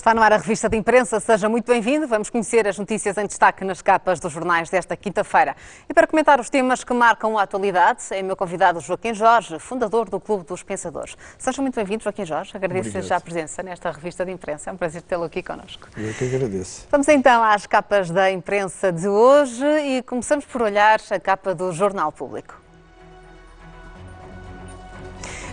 Está no ar a revista de imprensa, seja muito bem-vindo. Vamos conhecer as notícias em destaque nas capas dos jornais desta quinta-feira. E para comentar os temas que marcam a atualidade, é meu convidado Joaquim Jorge, fundador do Clube dos Pensadores. Seja muito bem-vindo, Joaquim Jorge. Agradeço já a presença nesta revista de imprensa. É um prazer tê-lo aqui connosco. Eu que agradeço. Vamos então às capas da imprensa de hoje e começamos por olhar a capa do Jornal Público.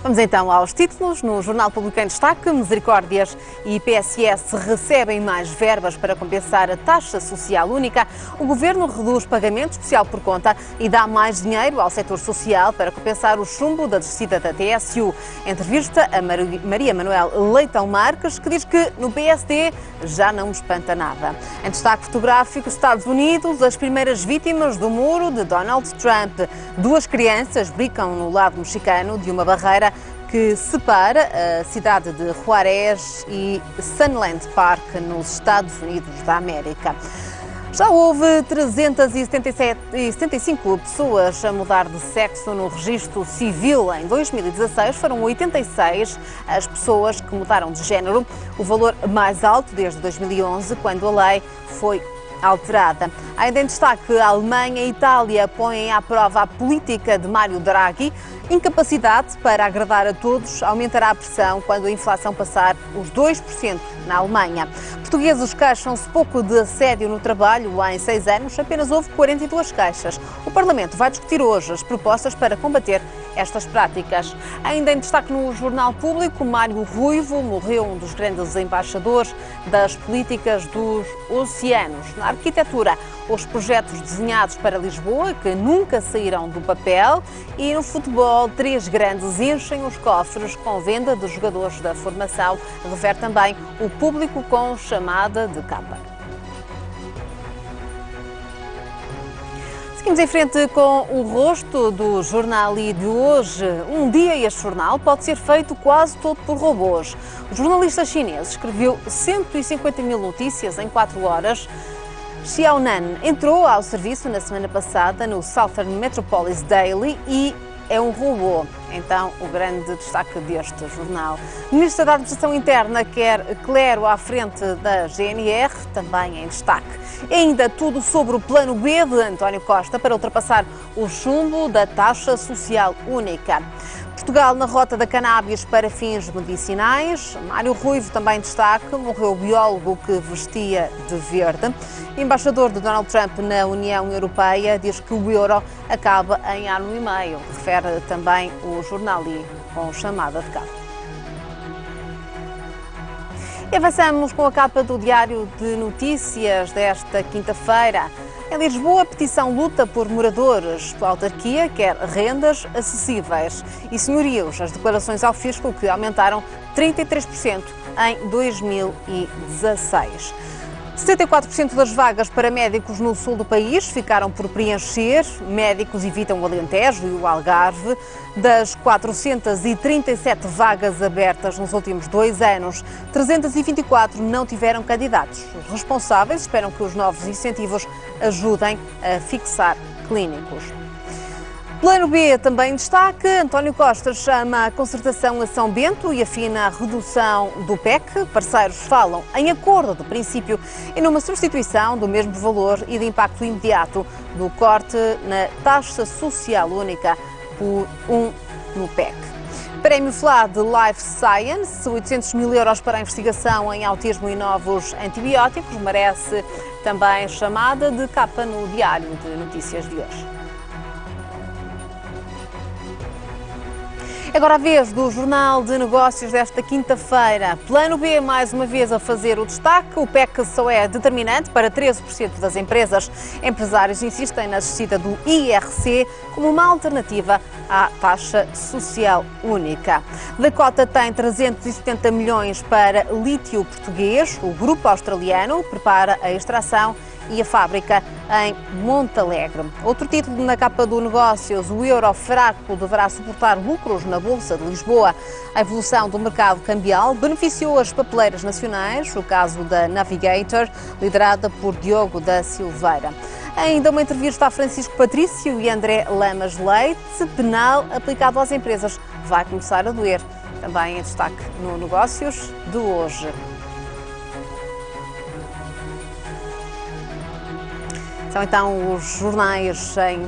Vamos então aos títulos. No Jornal Público em destaque, Misericórdias e PSS recebem mais verbas para compensar a taxa social única. O Governo reduz pagamento especial por conta e dá mais dinheiro ao setor social para compensar o chumbo da descida da TSU. Entrevista a Maria Manuel Leitão Marques, que diz que no PSD já não me espanta nada. Em destaque fotográfico, Estados Unidos, as primeiras vítimas do muro de Donald Trump. Duas crianças brincam no lado mexicano de uma barreira que separa a cidade de Juárez e Sunland Park, nos Estados Unidos da América. Já houve 375 pessoas a mudar de sexo no registro civil. Em 2016 foram 86 as pessoas que mudaram de género, o valor mais alto desde 2011, quando a lei foi alterada. Ainda em destaque, a Alemanha e a Itália põem à prova a política de Mário Draghi. Incapacidade para agradar a todos aumentará a pressão quando a inflação passar os 2% na Alemanha. Portugueses queixam-se pouco de assédio no trabalho. Em 6 anos, apenas houve 42 queixas. O Parlamento vai discutir hoje as propostas para combater estas práticas. Ainda em destaque no Jornal Público, Mário Ruivo morreu, um dos grandes embaixadores das políticas dos oceanos. Na arquitetura, os projetos desenhados para Lisboa, que nunca saíram do papel, e no futebol, 3 grandes enchem os cofres com venda de jogadores da formação, refere também o Público com chamada de capa. Seguimos em frente com o rosto do jornal e de hoje. Um dia este jornal pode ser feito quase todo por robôs. O jornalista chinês escreveu 150 mil notícias em 4 horas. Xiaonan entrou ao serviço na semana passada no Southern Metropolis Daily e é um robô. Então, o grande destaque deste jornal. O Ministro da Administração Interna quer clero à frente da GNR, também em destaque. E ainda tudo sobre o plano B de António Costa para ultrapassar o chumbo da taxa social única. Portugal na rota da cannabis para fins medicinais. Mário Ruivo também em destaque. Morreu o biólogo que vestia de verde. O embaixador de Donald Trump na União Europeia diz que o euro acaba em ano e meio. Refere também o jornal I com chamada de capa. E avançamos com a capa do Diário de Notícias desta quinta-feira. Em Lisboa, a petição luta por moradores. A autarquia quer rendas acessíveis. E senhorios, as declarações ao fisco que aumentaram 33% em 2016. 74% das vagas para médicos no sul do país ficaram por preencher. Médicos evitam o Alentejo e o Algarve. Das 437 vagas abertas nos últimos 2 anos, 324 não tiveram candidatos. Os responsáveis esperam que os novos incentivos ajudem a fixar clínicos. Plano B também em destaque. António Costa chama a concertação a São Bento e afina a redução do PEC. Parceiros falam em acordo de princípio e numa substituição do mesmo valor e de impacto imediato do corte na taxa social única por 1 no PEC. Prémio FLAD de Life Science, 800 mil euros para a investigação em autismo e novos antibióticos. Merece também chamada de capa no Diário de Notícias de hoje. Agora a vez do Jornal de Negócios desta quinta-feira. Plano B, mais uma vez, a fazer o destaque. O PEC só é determinante para 13% das empresas. Empresários insistem na descida do IRC como uma alternativa à taxa social única. Dakota tem 370 milhões para lítio português. O grupo australiano prepara a extração e a fábrica em Montalegre. Outro título na capa do Negócios: o euro fraco deverá suportar lucros na Bolsa de Lisboa. A evolução do mercado cambial beneficiou as papeleiras nacionais, o caso da Navigator, liderada por Diogo da Silveira. Ainda uma entrevista a Francisco Patrício e André Lamas Leite. Penal aplicado às empresas vai começar a doer. Também em destaque no Negócios de hoje. São então os jornais em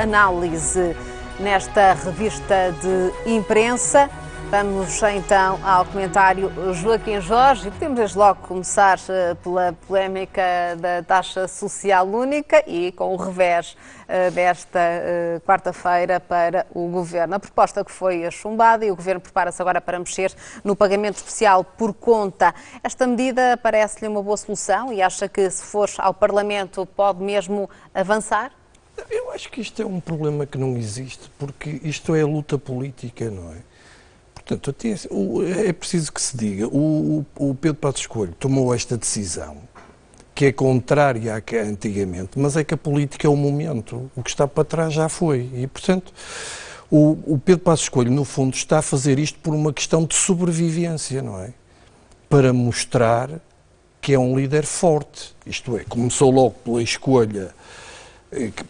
análise nesta revista de imprensa. Vamos então ao comentário Joaquim Jorge e podemos desde logo começar pela polémica da taxa social única e com o revés desta quarta-feira para o Governo. A proposta que foi chumbada e o Governo prepara-se agora para mexer no pagamento especial por conta. Esta medida parece-lhe uma boa solução e acha que se for ao Parlamento pode mesmo avançar? Eu acho que isto é um problema que não existe, porque isto é luta política, não é? Portanto, é preciso que se diga, o Pedro Passos Coelho tomou esta decisão, que é contrária à que é antigamente, mas é que a política é o momento, o que está para trás já foi, e portanto, o Pedro Passos Coelho, no fundo, está a fazer isto por uma questão de sobrevivência, não é? Para mostrar que é um líder forte, isto é, começou logo pela escolha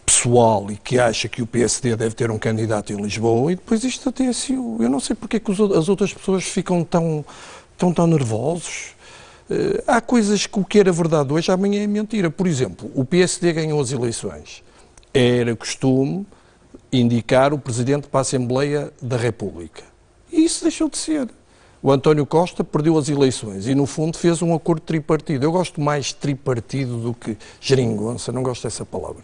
pessoal e que acha que o PSD deve ter um candidato em Lisboa e depois isto até assim, eu não sei porque é que as outras pessoas ficam tão nervosos. Há coisas que o que era verdade hoje, amanhã é mentira. Por exemplo, o PSD ganhou as eleições. Era costume indicar o Presidente para a Assembleia da República. E isso deixou de ser. O António Costa perdeu as eleições e, no fundo, fez um acordo tripartido. Eu gosto mais de tripartido do que geringonça, não gosto dessa palavra.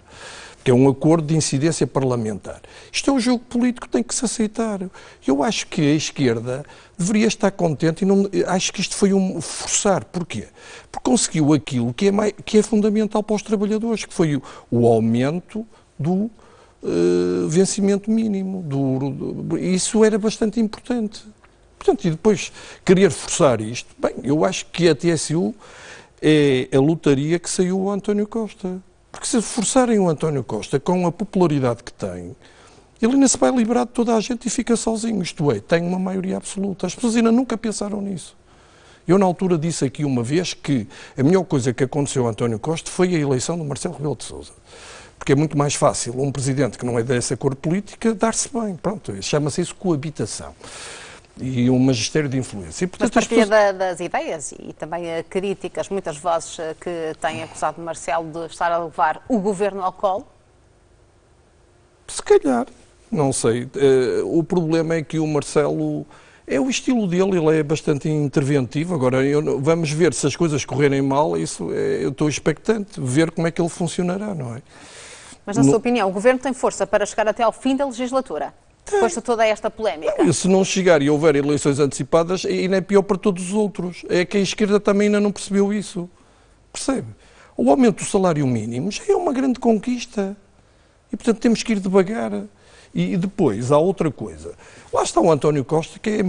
Que é um acordo de incidência parlamentar. Isto é um jogo político que tem que se aceitar. Eu acho que a esquerda deveria estar contente e não, acho que isto foi um forçar. Porquê? Porque conseguiu aquilo que é fundamental para os trabalhadores, que foi o aumento do vencimento mínimo. Isso era bastante importante. Portanto, e depois querer forçar isto, bem, eu acho que a TSU é a lotaria que saiu o António Costa. Porque se forçarem o António Costa com a popularidade que tem, ele ainda se vai livrar de toda a gente e fica sozinho. Isto é, tem uma maioria absoluta. As pessoas ainda nunca pensaram nisso. Eu, na altura, disse aqui uma vez que a melhor coisa que aconteceu ao António Costa foi a eleição do Marcelo Rebelo de Sousa. Porque é muito mais fácil um presidente que não é dessa cor política dar-se bem. Pronto, chama-se isso coabitação. E um magistério de influência. E, portanto, mas partilha das ideias e também críticas, muitas vozes que têm acusado Marcelo de estar a levar o Governo ao colo? Se calhar, não sei. O problema é que o Marcelo, é o estilo dele, ele é bastante interventivo. Agora, vamos ver se as coisas correrem mal, eu estou expectante, ver como é que ele funcionará, não é? Mas, na sua opinião, o Governo tem força para chegar até ao fim da legislatura? Depois de toda esta polémica. Se não chegar e houver eleições antecipadas, ainda é pior para todos os outros. É que a esquerda também ainda não percebeu isso. Percebe? O aumento do salário mínimo já é uma grande conquista. E, portanto, temos que ir devagar. E depois, há outra coisa. Lá está o António Costa, que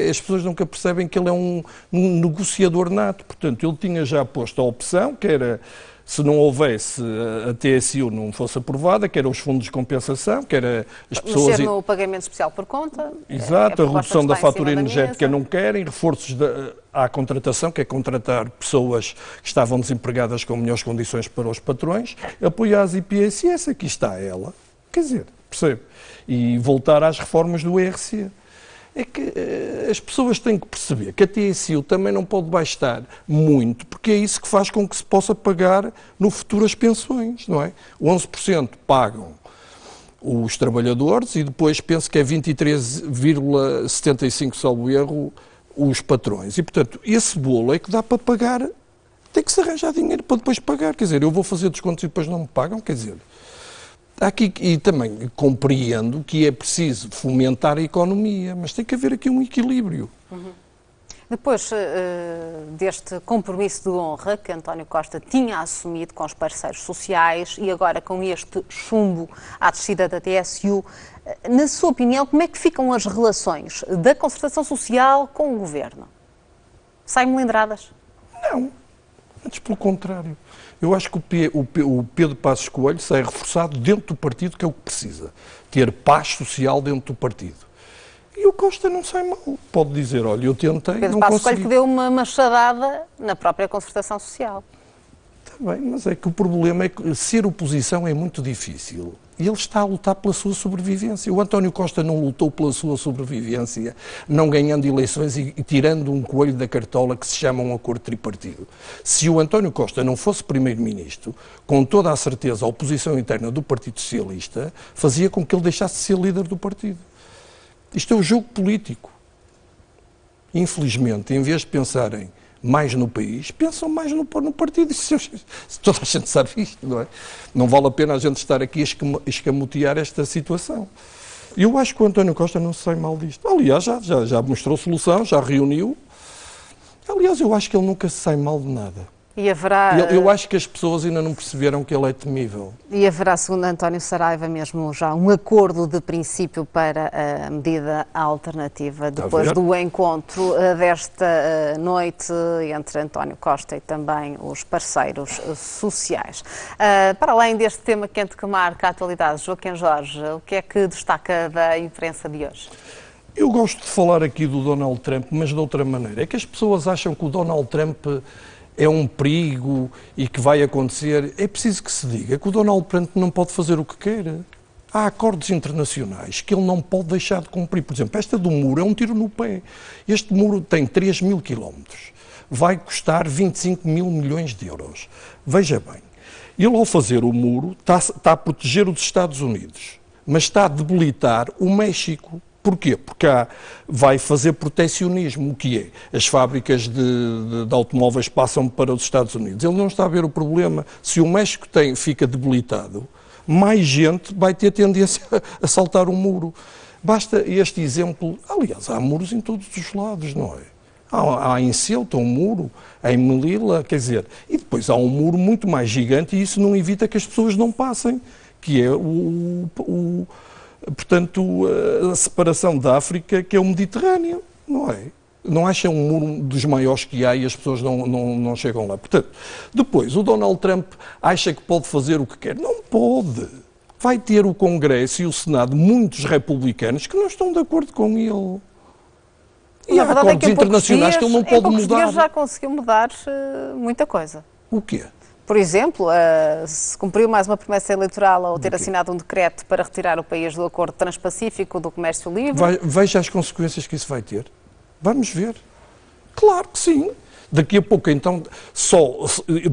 as pessoas nunca percebem que ele é um negociador nato. Portanto, ele tinha já posto a opção, que era, se não houvesse a TSU não fosse aprovada, que eram os fundos de compensação, que era as pessoas... Mexer no pagamento especial por conta. Exato, a redução da fatura energética não querem, reforços à contratação, que é contratar pessoas que estavam desempregadas com melhores condições para os patrões, apoiar as IPSS, aqui está ela, quer dizer, percebe? E voltar às reformas do ERC. É que as pessoas têm que perceber que a TSU também não pode baixar muito, porque é isso que faz com que se possa pagar no futuro as pensões, não é? 11% pagam os trabalhadores e depois penso que é 23,75%, salvo erro, os patrões. E, portanto, esse bolo é que dá para pagar, tem que se arranjar dinheiro para depois pagar. Quer dizer, eu vou fazer descontos e depois não me pagam, quer dizer... Aqui, e também compreendo que é preciso fomentar a economia, mas tem que haver aqui um equilíbrio. Uhum. Depois deste compromisso de honra que António Costa tinha assumido com os parceiros sociais e agora com este chumbo à descida da TSU, na sua opinião, como é que ficam as relações da concertação social com o Governo? Saem melindradas? Não, antes pelo contrário. Eu acho que o Pedro Passos Coelho sai reforçado dentro do partido, que é o que precisa. Ter paz social dentro do partido. E o Costa não sai mal. Pode dizer, olha, eu tentei, Pedro não Passos consegui. Coelho que deu uma machadada na própria concertação social. Está bem, mas é que o problema é que ser oposição é muito difícil. Ele está a lutar pela sua sobrevivência. O António Costa não lutou pela sua sobrevivência, não ganhando eleições e tirando um coelho da cartola que se chama um acordo tripartido. Se o António Costa não fosse primeiro-ministro, com toda a certeza a oposição interna do Partido Socialista fazia com que ele deixasse de ser líder do partido. Isto é o jogo político. Infelizmente, em vez de pensarem mais no país, pensam mais no partido. Toda a gente sabe isto, não é? Não vale a pena a gente estar aqui a escamotear esta situação. Eu acho que o António Costa não se sai mal disto. Aliás, já mostrou solução, já reuniu. Aliás, eu acho que ele nunca se sai mal de nada. E haverá... Eu acho que as pessoas ainda não perceberam que ele é temível. E haverá, segundo António Saraiva, mesmo já um acordo de princípio para a medida alternativa, depois do encontro desta noite entre António Costa e também os parceiros sociais. Para além deste tema quente que marca a atualidade, Joaquim Jorge, o que é que destaca da imprensa de hoje? Eu gosto de falar aqui do Donald Trump, mas de outra maneira. É que as pessoas acham que o Donald Trump é um perigo e que vai acontecer. É preciso que se diga que o Donald Trump não pode fazer o que quer. Há acordos internacionais que ele não pode deixar de cumprir. Por exemplo, esta do muro é um tiro no pé. Este muro tem 3.000 quilómetros. Vai custar 25 mil milhões de euros. Veja bem, ele ao fazer o muro está a proteger os Estados Unidos, mas está a debilitar o México. Porquê? Porque vai fazer protecionismo, o que é? As fábricas de automóveis passam para os Estados Unidos. Ele não está a ver o problema. Se o México fica debilitado, mais gente vai ter tendência a saltar o muro. Basta este exemplo. Aliás, há muros em todos os lados, não é? Há em Ceuta um muro, há em Melilla, quer dizer, e depois há um muro muito mais gigante e isso não evita que as pessoas não passem, que é portanto, a separação da África, que é o Mediterrâneo, não é? Não acha um muro dos maiores que há e as pessoas não chegam lá. Portanto, depois, o Donald Trump acha que pode fazer o que quer. Não pode. Vai ter o Congresso e o Senado, muitos republicanos, que não estão de acordo com ele. E há acordos internacionais que ele não pode mudar. Dias já conseguiu mudar muita coisa. O quê? Por exemplo, se cumpriu mais uma promessa eleitoral ao ter assinado um decreto para retirar o país do Acordo Transpacífico do Comércio Livre. Veja as consequências que isso vai ter. Vamos ver. Claro que sim. Daqui a pouco, então, só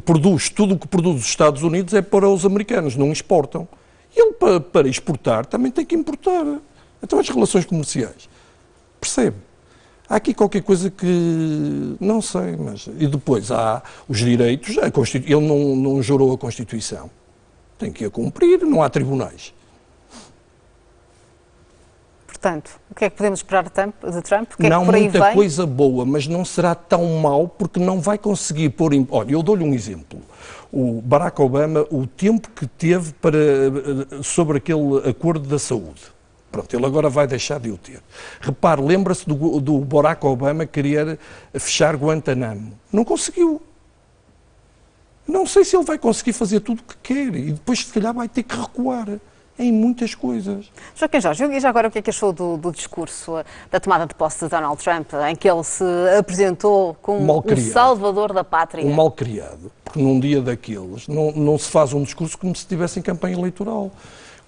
produz tudo o que produz os Estados Unidos é para os americanos, não exportam. E ele, para exportar, também tem que importar. Então, as relações comerciais. Percebe? Há aqui qualquer coisa que não sei, mas... E depois há os direitos, ele não jurou a Constituição. Tem que a cumprir, não há tribunais. Portanto, o que é que podemos esperar de Trump? O que é não que por aí muita vem? Coisa boa, mas não será tão mau porque não vai conseguir pôr... Olha, eu dou-lhe um exemplo. O Barack Obama, o tempo que teve sobre aquele acordo da saúde. Pronto, ele agora vai deixar de o ter. Repare, lembra-se do Barack Obama querer fechar Guantanamo. Não conseguiu. Não sei se ele vai conseguir fazer tudo o que quer e depois, se calhar, vai ter que recuar em muitas coisas. Joaquim Jorge, e já agora o que é que achou do discurso da tomada de posse de Donald Trump, em que ele se apresentou como o salvador da pátria? Um mal criado, porque num dia daqueles não se faz um discurso como se estivesse em campanha eleitoral.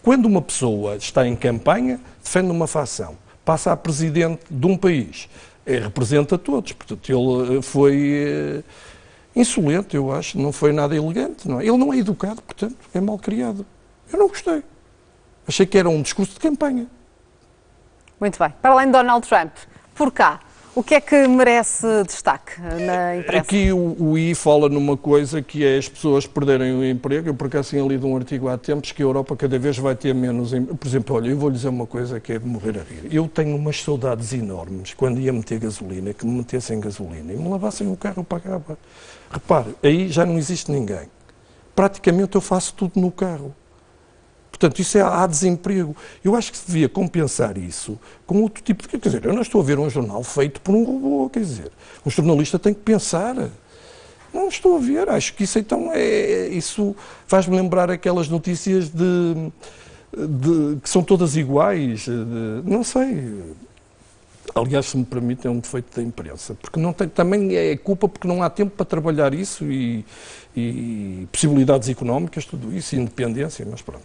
Quando uma pessoa está em campanha, defende uma facção, passa a presidente de um país, representa todos. Portanto, ele foi insolente, eu acho, não foi nada elegante. Não é? Ele não é educado, portanto, é mal criado. Eu não gostei. Achei que era um discurso de campanha. Muito bem. Para além de Donald Trump, por cá, o que é que merece destaque na imprensa? Aqui o I fala numa coisa que é as pessoas perderem o emprego. Eu, por acaso, tinha lido um artigo há tempos que a Europa cada vez vai ter menos... Por exemplo, olha, eu vou-lhe dizer uma coisa que é de morrer a rir. Eu tenho umas saudades enormes quando ia meter gasolina, que me metessem gasolina e me lavassem o carro, eu pagava. Repare, aí já não existe ninguém. Praticamente eu faço tudo no carro. Portanto, há desemprego. Eu acho que se devia compensar isso com outro tipo de... Quer dizer, eu não estou a ver um jornal feito por um robô, quer dizer, um jornalista tem que pensar. Não estou a ver, acho que isso então isso faz-me lembrar aquelas notícias que são todas iguais, não sei. Aliás, se me permite, é um defeito da imprensa, porque também é culpa porque não há tempo para trabalhar isso e possibilidades económicas, tudo isso, independência, mas pronto.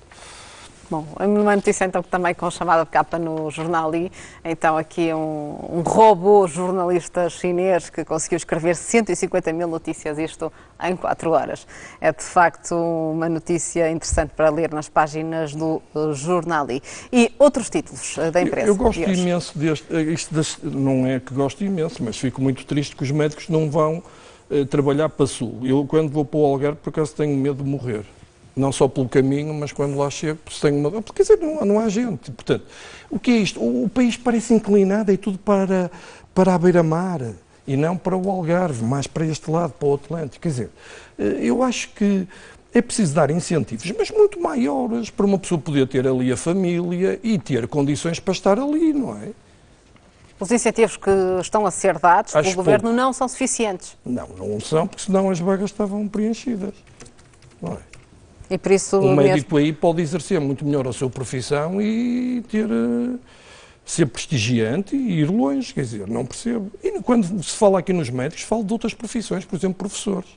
Bom, uma notícia então que também com chamada de capa no Jornal I, então aqui um robô jornalista chinês que conseguiu escrever 150 mil notícias, isto em 4 horas. É de facto uma notícia interessante para ler nas páginas do Jornal I. E outros títulos da imprensa. Eu gosto imenso não é que gosto imenso, mas fico muito triste que os médicos não vão trabalhar para Sul. Eu quando vou para o Algarve por acaso tenho medo de morrer. Não só pelo caminho, mas quando lá chego, tenho uma... Quer dizer, não há gente. Portanto, o que é isto? O país parece inclinado, é tudo para a beira-mar e não para o Algarve, mais para este lado, para o Atlântico. Quer dizer, eu acho que é preciso dar incentivos, mas muito maiores, para uma pessoa poder ter ali a família e ter condições para estar ali, não é? Os incentivos que estão a ser dados pelo Governo não são suficientes. Não são, porque senão as vagas estavam preenchidas, não é? E por isso um médico aí pode exercer muito melhor a sua profissão e ser prestigiante e ir longe, quer dizer, não percebo. E quando se fala aqui nos médicos, falo de outras profissões, por exemplo, professores,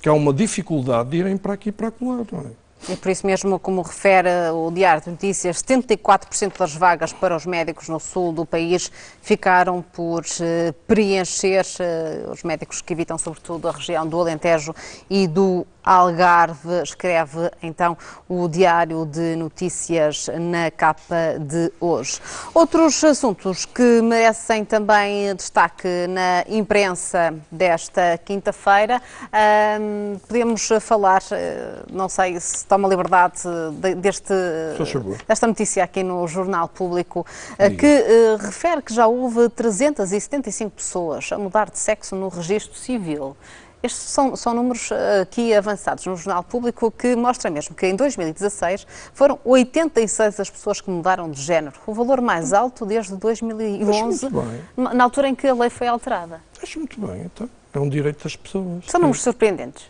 que há uma dificuldade de irem para aqui e para acolá, não é? E por isso mesmo, como refere o Diário de Notícias, 74% das vagas para os médicos no sul do país ficaram por preencher, os médicos que evitam sobretudo a região do Alentejo e do Algarve, escreve então o Diário de Notícias na capa de hoje. Outros assuntos que merecem também destaque na imprensa desta quinta-feira, podemos falar, não sei se toma liberdade desta notícia aqui no Jornal Público, que refere que já houve 375 pessoas a mudar de sexo no registro civil. Estes são números aqui avançados no Jornal Público que mostram mesmo que em 2016 foram 86 as pessoas que mudaram de género, o valor mais alto desde 2011, na altura em que a lei foi alterada. Acho muito bem, então. É um direito das pessoas. São números surpreendentes.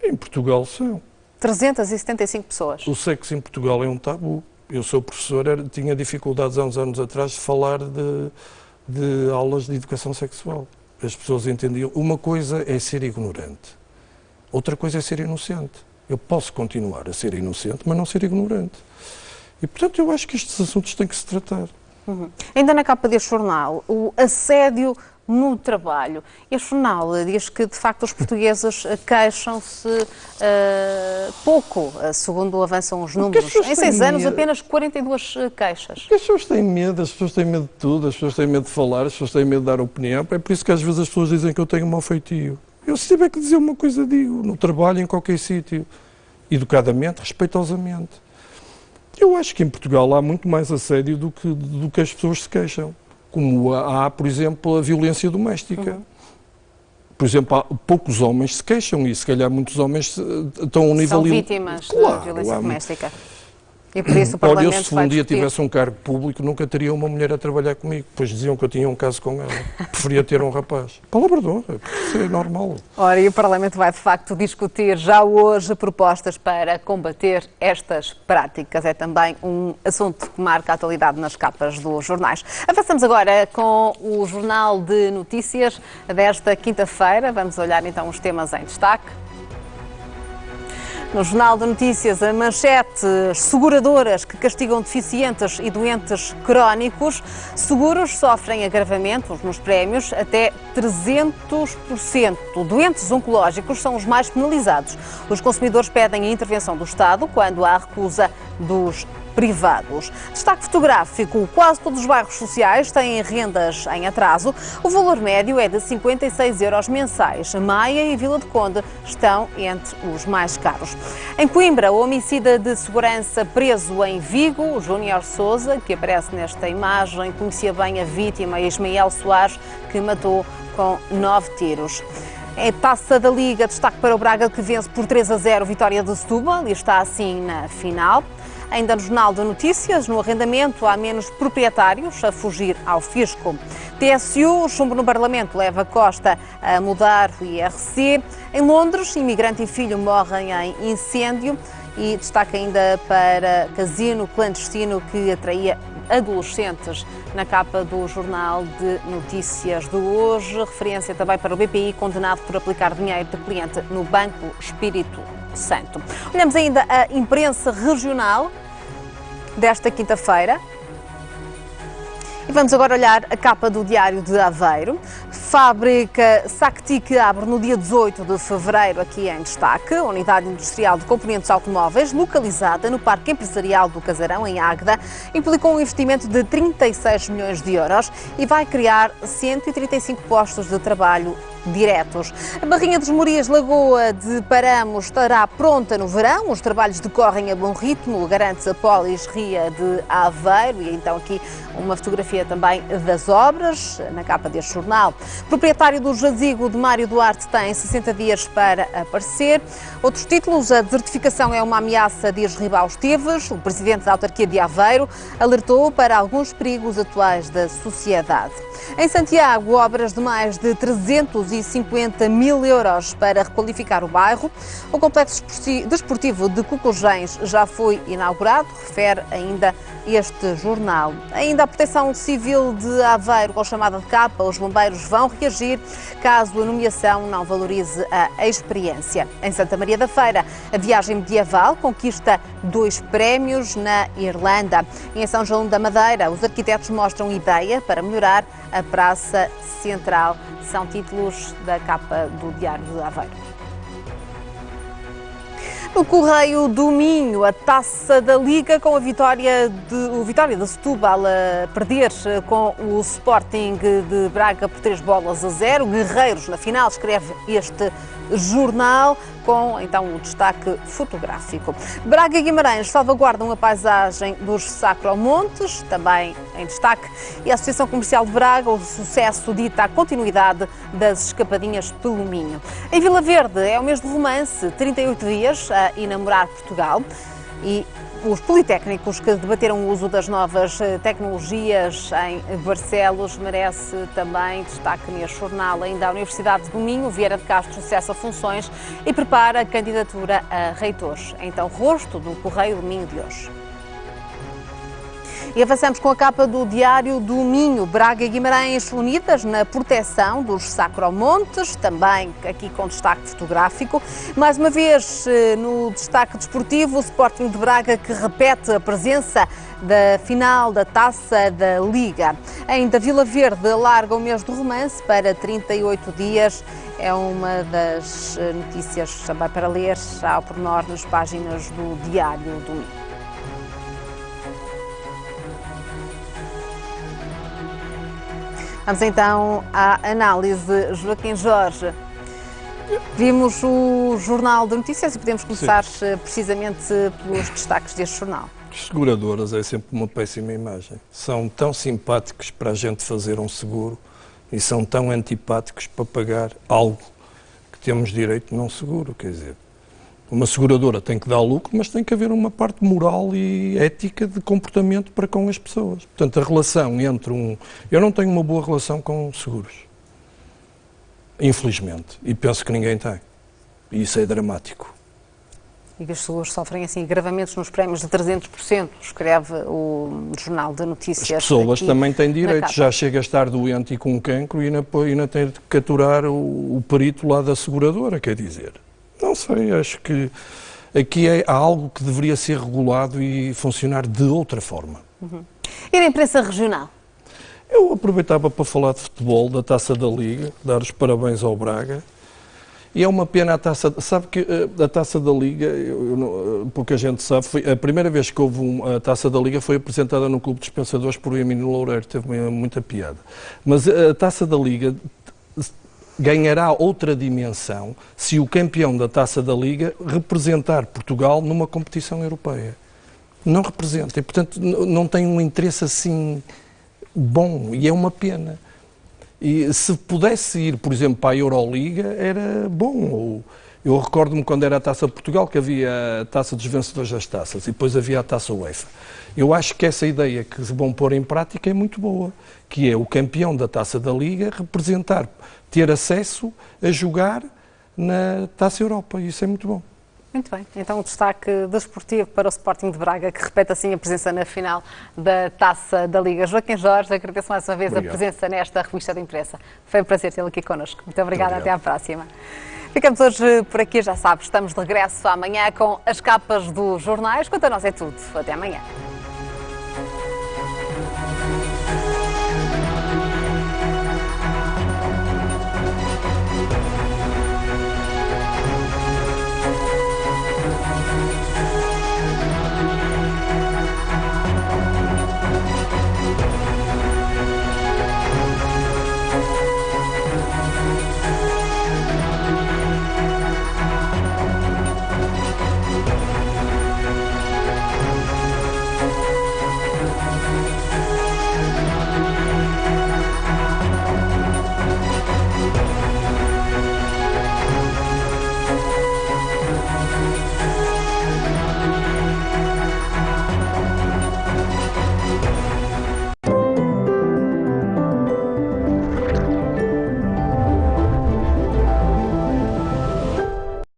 Em Portugal são. 375 pessoas. O sexo em Portugal é um tabu. Eu sou professor, tinha dificuldades há uns anos atrás de falar de aulas de educação sexual. As pessoas entendiam. Uma coisa é ser ignorante, outra coisa é ser inocente. Eu posso continuar a ser inocente, mas não ser ignorante. E, portanto, eu acho que estes assuntos têm que se tratar. Ainda na capa deste jornal, o assédio no trabalho. Este jornal diz que, de facto, os portugueses queixam-se pouco, segundo avançam os números. Em 6 anos, apenas 42 queixas. As pessoas têm medo de tudo, as pessoas têm medo de falar, as pessoas têm medo de dar opinião. É por isso que às vezes as pessoas dizem que eu tenho mau feitio. Eu, se tiver que dizer uma coisa, digo, no trabalho, em qualquer sítio. Educadamente, respeitosamente. Eu acho que em Portugal há muito mais assédio do que as pessoas se queixam. Como há, por exemplo, a violência doméstica. Por exemplo, há poucos homens se queixam e se calhar muitos homens estão a um nível... São vítimas da violência doméstica. E por isso o Parlamento Olha, se um dia tivesse um cargo público, nunca teria uma mulher a trabalhar comigo, pois diziam que eu tinha um caso com ela. Preferia ter um rapaz. Palavra de honra, isso é normal. Ora, e o Parlamento vai de facto discutir já hoje propostas para combater estas práticas. É também um assunto que marca a atualidade nas capas dos jornais. Avançamos agora com o Jornal de Notícias desta quinta-feira. Vamos olhar então os temas em destaque. No Jornal de Notícias, a manchete: seguradoras que castigam deficientes e doentes crónicos. Seguros sofrem agravamentos nos prémios até 300%. Doentes oncológicos são os mais penalizados. Os consumidores pedem a intervenção do Estado quando há recusa dos privados. Destaque fotográfico: quase todos os bairros sociais têm rendas em atraso. O valor médio é de 56 euros mensais. Maia e Vila de Conde estão entre os mais caros. Em Coimbra, o homicida de segurança preso em Vigo, Júnior Sousa, que aparece nesta imagem, conhecia bem a vítima, Ismael Soares, que matou com 9 tiros. Em Taça da Liga, destaque para o Braga, que vence por 3-0 Vitória de Setúbal e está assim na final. Ainda no Jornal de Notícias, no arrendamento há menos proprietários a fugir ao fisco. TSU, chumbo no Parlamento, leva Costa a mudar o IRC. Em Londres, imigrante e filho morrem em incêndio. E destaque ainda para casino clandestino que atraía adolescentes na capa do Jornal de Notícias de hoje. Referência também para o BPI, condenado por aplicar dinheiro de cliente no Banco Espírito Santo. Olhamos ainda a imprensa regional desta quinta-feira. E vamos agora olhar a capa do Diário de Aveiro. Fábrica Sactic abre no dia 18 de fevereiro, aqui em destaque. A unidade industrial de componentes automóveis, localizada no Parque Empresarial do Casarão, em Águeda, implicou um investimento de 36 milhões de euros e vai criar 135 postos de trabalho diretos. A Barrinha dos Morias Lagoa de Paramos estará pronta no verão. Os trabalhos decorrem a bom ritmo, garante a Polis Ria de Aveiro. E então aqui uma fotografia também das obras, na capa deste jornal. O proprietário do jazigo de Mário Duarte tem 60 dias para aparecer. Outros títulos: a desertificação é uma ameaça, diz Ribal Esteves. O presidente da autarquia de Aveiro alertou para alguns perigos atuais da sociedade. Em Santiago, obras de mais de 350 mil euros para requalificar o bairro. O complexo desportivo de Cocojães já foi inaugurado, refere ainda este jornal. Ainda a Proteção Civil de Aveiro, com chamada de capa, os bombeiros vão reagir caso a nomeação não valorize a experiência. Em Santa Maria da Feira, a viagem medieval conquista 2 prémios na Irlanda. E em São João da Madeira, os arquitetos mostram ideia para melhorar a Praça Central. São títulos da capa do Diário de Aveiro. No Correio do Minho, a Taça da Liga, com o Vitória de Setúbal a perder com o Sporting de Braga por 3-0. Guerreiros na final, escreve este jornal, com então o destaque fotográfico. Braga e Guimarães salvaguardam a paisagem dos Sacromontes, também em destaque. E a Associação Comercial de Braga, o sucesso dita a continuidade das escapadinhas pelo Minho. Em Vila Verde é o mês de romance, 38 dias a enamorar Portugal. E os politécnicos que debateram o uso das novas tecnologias em Barcelos merece também destaque neste jornal. Ainda a Universidade do Minho, Vieira de Castro cessa funções e prepara a candidatura a reitores. Então, rosto do Correio do Minho de hoje. E avançamos com a capa do Diário do Minho. Braga e Guimarães unidas na proteção dos Sacromontes, também aqui com destaque fotográfico. Mais uma vez, no destaque desportivo, o Sporting de Braga, que repete a presença da final da Taça da Liga. Ainda Vila Verde alarga o mês do romance para 38 dias. É uma das notícias também para ler ao pormenor nas páginas do Diário do Minho. Vamos então à análise. Joaquim Jorge, vimos o Jornal de Notícias e podemos começar precisamente pelos destaques deste jornal. As seguradoras é sempre uma péssima imagem. São tão simpáticos para a gente fazer um seguro e são tão antipáticos para pagar algo que temos direito num seguro. Quer dizer, uma seguradora tem que dar lucro, mas tem que haver uma parte moral e ética de comportamento para com as pessoas. Portanto, a relação entre Eu não tenho uma boa relação com seguros. Infelizmente. E penso que ninguém tem. E isso é dramático. E as pessoas sofrem assim gravamentos nos prémios de 300%, escreve o Jornal de Notícias. As pessoas também têm direitos. Já chega a estar doente e com cancro e ainda tem de capturar o perito lá da seguradora, quer dizer. Não sei, acho que aqui há algo que deveria ser regulado e funcionar de outra forma. E na imprensa regional? Eu aproveitava para falar de futebol, da Taça da Liga, dar os parabéns ao Braga. E é uma pena a Taça... Sabe que a Taça da Liga, pouca gente sabe, foi a primeira vez que houve a Taça da Liga foi apresentada no Clube dos Pensadores por Emílio Loureiro, teve muita piada. Mas a Taça da Liga ganhará outra dimensão se o campeão da Taça da Liga representar Portugal numa competição europeia. Não representa e, portanto, não tem um interesse assim bom e é uma pena. E se pudesse ir, por exemplo, para a Euroliga, era bom. Eu recordo-me quando era a Taça de Portugal, que havia a Taça dos Vencedores das Taças e depois havia a Taça UEFA. Eu acho que essa ideia que se vão pôr em prática é muito boa, que é o campeão da Taça da Liga representar, ter acesso a jogar na Taça Europa. Isso é muito bom. Muito bem. Então o destaque desportivo para o Sporting de Braga, que repete assim a presença na final da Taça da Liga. Joaquim Jorge, agradeço mais uma vez a presença nesta revista de imprensa. Foi um prazer tê-lo aqui connosco. Muito obrigada. Até à próxima. Ficamos hoje por aqui, já sabes, estamos de regresso amanhã com as capas dos jornais. Quanto a nós é tudo. Até amanhã.